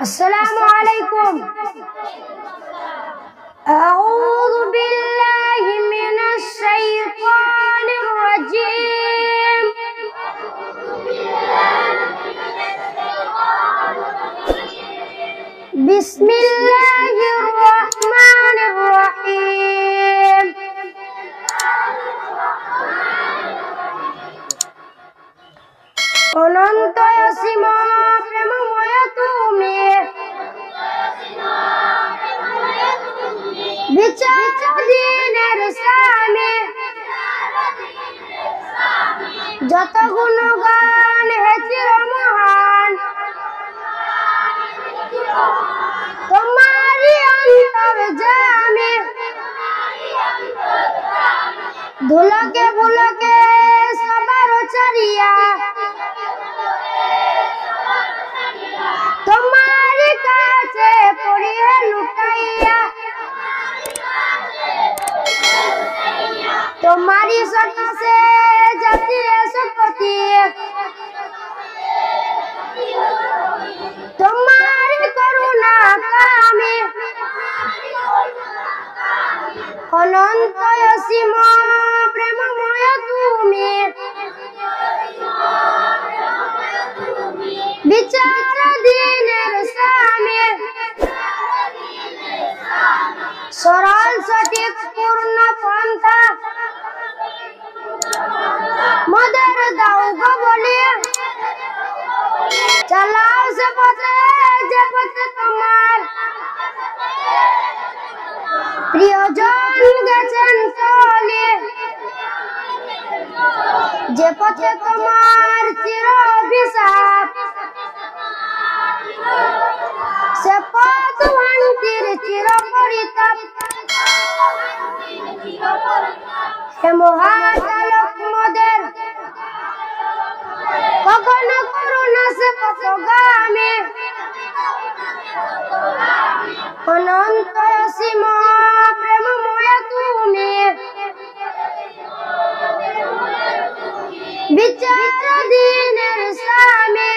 আসসালামু আলাইকুম। أعوذ بالله من الشيطان الرجيم. بسم الله الرحمن الرحيم. অনন্ত অসীম প্রেমময় তুমি, বিচার দিনের স্বামী, যত গুণগান হে চিরমহান, তোমারি অন্তর্যামী, ধুলকে ভুলকে সবার ছাড়িয়া, তোমারি কাছে পড়িয়া লুটাইয়া, তোমারি সকাশে জাতিয়ে শপথি, তোমারি করুণা কামে, অনন্ত অসীম প্রেমময় তুমি, বিচার দিনের স্বামী, সরল সঠিক পূর্ণ পন্থা মদের দাও গো বলি, চালাও সে পথে যে পথে তোমার প্রিয়জন গেছেন চলে, যে পথে তোমার চির অভিশাপ, সে পথ ভান্তির চির পরিতাপ। হে মহাচালক মদের, কখনো করুণা সে পথগামী, অনন্ত অসীম প্রেমময় তুমি, বিচার দিনের স্বামী,